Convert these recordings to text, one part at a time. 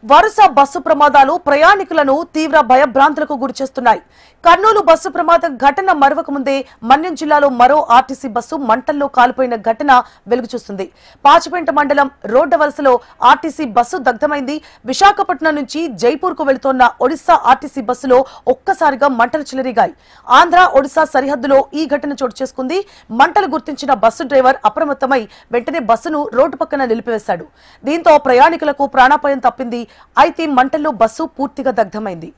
వరుస బస్సు ప్రమాదాలు ప్రయాణికులను తీవ్ర భయభ్రాంతులకు గురిచేస్తున్నాయి. కర్నూలు బస్సు ప్రమాదం ఘటన మరవక ముందే మన్యం జిల్లాలో మరో ఆర్టీసీ బస్సు మంటల్లో కాలిపోయిన ఘటన వెలుగుచూస్తుంది. పాచిపెంట మండలం రోడ్డవలసలో ఆర్టీసీ బస్సు దగ్ధమైంది. విశాఖపట్నం నుంచి జైపూర్ కు వెళుతోన్న ఒడిశా ఆర్టీసీ బస్సులో ఒక్కసారిగా మంటలు చెలరేగాయి. ఆంధ్ర ఒడిశా సరిహద్దులో ఈ ఘటన చోటు చేసుకుంది. మంటలు గుర్తించిన బస్సు డ్రైవర్ అప్రమత్తమై వెంటనే బస్సును రోడ్డు పక్కన నిలిపివేశాడు. దీంతో ప్రయాణికులకు ప్రాణాపాయం తప్పింది. అయితే మంటల్లో బస్సు పూర్తిగా దగ్ధమైంది.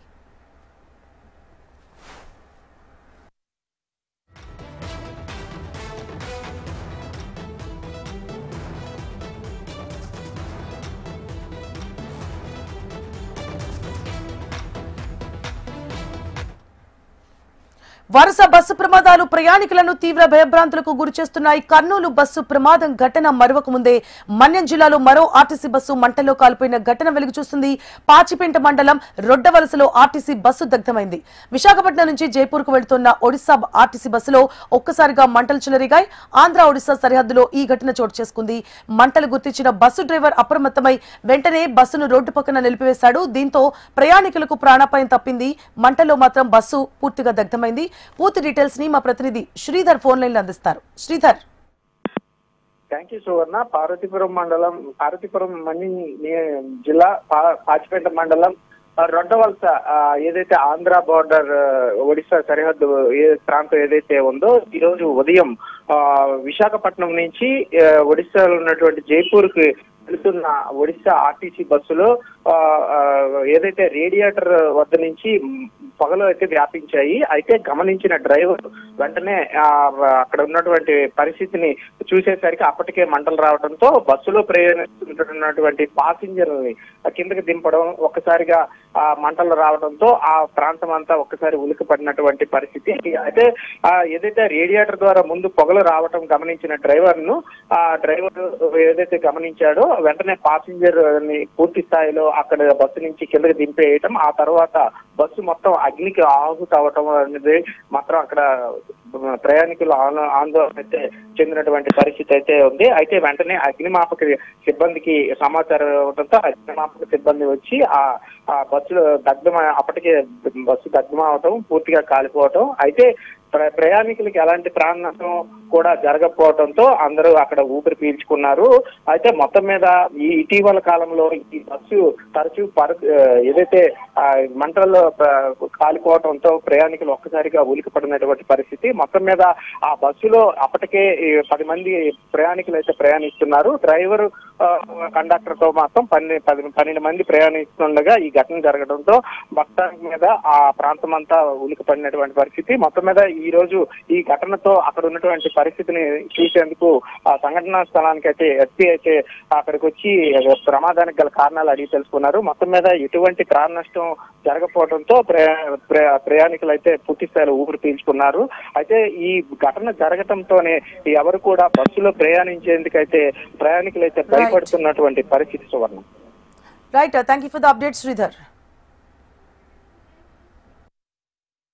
వరుస బస్సు ప్రమాదాలు ప్రయాణికులను తీవ్ర భయభ్రాంతులకు గురిచేస్తున్నాయి. కర్నూలు బస్సు ప్రమాదం ఘటన మరవక ముందే మన్యం జిల్లాలో మరో ఆర్టీసీ బస్సు మంటల్లో కాలిపోయిన ఘటన వెలుగుచూస్తుంది. పాచిపెంట మండలం రొడ్డవలసలో ఆర్టీసీ బస్సు దగ్ధమైంది. విశాఖపట్నం నుంచి జైపూర్ కు వెళుతున్న ఒడిశా ఆర్టీసీ బస్సులో ఒక్కసారిగా మంటలు చెలరేగాయి. ఆంధ్ర ఒడిశా సరిహద్దులో ఈ ఘటన చోటు చేసుకుంది. మంటలు గుర్తించిన బస్సు డ్రైవర్ అప్రమత్తమై వెంటనే బస్సును రోడ్డు పక్కన నిలిపివేశాడు. దీంతో ప్రయాణికులకు ప్రాణాపాయం తప్పింది. మంటల్లో మాత్రం బస్సు పూర్తిగా దగ్ధమైంది. పూర్తి డీటెయిల్స్ ని మా ప్రతినిధి శ్రీధర్ ఫోన్ లైన్ లో అందిస్తారు. శ్రీధర్. థ్యాంక్ యూ సువర్ణ. పార్వతీపురం మన్యం జిల్లా పాచిపేట మండలం రొడ్డవలస ఏదైతే ఆంధ్ర బోర్డర్ ఒడిశా సరిహద్దు ప్రాంతం ఏదైతే ఉందో ఈ రోజు ఉదయం విశాఖపట్నం నుంచి ఒడిశాలో ఉన్నటువంటి జైపూర్ కి వెళుతున్న ఒడిశా ఆర్టీసీ బస్సులో ఏదైతే రేడియేటర్ వద్ద నుంచి పొగలు అయితే వ్యాపించాయి. అయితే గమనించిన డ్రైవర్ వెంటనే అక్కడ ఉన్నటువంటి పరిస్థితిని చూసేసరికి అప్పటికే మంటలు రావడంతో బస్సులో ప్రయాణిస్తున్నటువంటి పాసింజర్ని కిందకి దింపడం, ఒక్కసారిగా మంటలు రావడంతో ఆ ప్రాంతం అంతా ఒక్కసారి ఉలికి పడినటువంటి పరిస్థితి. అయితే ఏదైతే రేడియేటర్ ద్వారా ముందు పొగలు రావడం గమనించిన డ్రైవర్ ఏదైతే గమనించాడో వెంటనే పాసింజర్ ని పూర్తి స్థాయిలో అక్కడ బస్సు నుంచి కిందకి దింపేయటం, ఆ తర్వాత బస్సు మొత్తం అగ్నికి ఆహుతవటం అనేది మాత్రం అక్కడ ప్రయాణికులు ఆందోళన అయితే చెందినటువంటి పరిస్థితి అయితే ఉంది. అయితే వెంటనే అగ్నిమాపక సిబ్బందికి సమాచారం ఇవ్వడంతో అగ్నిమాపక సిబ్బంది వచ్చి ఆ బస్సులో అప్పటికే బస్సు దగ్ధమవటం, పూర్తిగా కాలిపోవటం. అయితే ప్రయాణికులకి ఎలాంటి ప్రాణ నష్టం కూడా జరగకపోవడంతో అందరూ అక్కడ ఊపిరి పీల్చుకున్నారు. అయితే మొత్తం మీద ఈ ఇటీవల కాలంలో ఈ బస్సు తరచూ ఏదైతే మంటల్లో కాలిపోవడంతో ప్రయాణికులు ఒక్కసారిగా ఉలికి పడినటువంటి పరిస్థితి. మొత్తం మీద ఆ బస్సులో అప్పటికే 10 మంది ప్రయాణికులు అయితే ప్రయాణిస్తున్నారు. డ్రైవర్ కండక్టర్ తో మాత్రం 12 మంది ప్రయాణిస్తుండగా ఈ ఘటన జరగడంతో మొత్తం మీద ఆ ప్రాంతం అంతా ఉలికి పడినటువంటి పరిస్థితి. మొత్తం మీద ఈ రోజు ఈ ఘటనతో అక్కడ ఉన్నటువంటి పరిస్థితిని చూసేందుకు ఆ సంఘటనా స్థలానికి అయితే ఎస్పీ అయితే అక్కడికి వచ్చి ప్రమాదానికి గల కారణాలు అడిగి తెలుసుకున్నారు. మొత్తం మీద ఎటువంటి ప్రాణ నష్టం జరగకపోవడంతో ప్రయాణికులు అయితే పూర్తి స్థాయిలో ఊపిరి పీల్చుకున్నారు. అయితే ఈ ఘటన జరగడంతోనే ఎవరు కూడా బస్సులో ప్రయాణించేందుకైతే ప్రయాణికులు అయితే భయపడుతున్నటువంటి పరిస్థితి Suvarna. Right, thank you for the update Sridhar.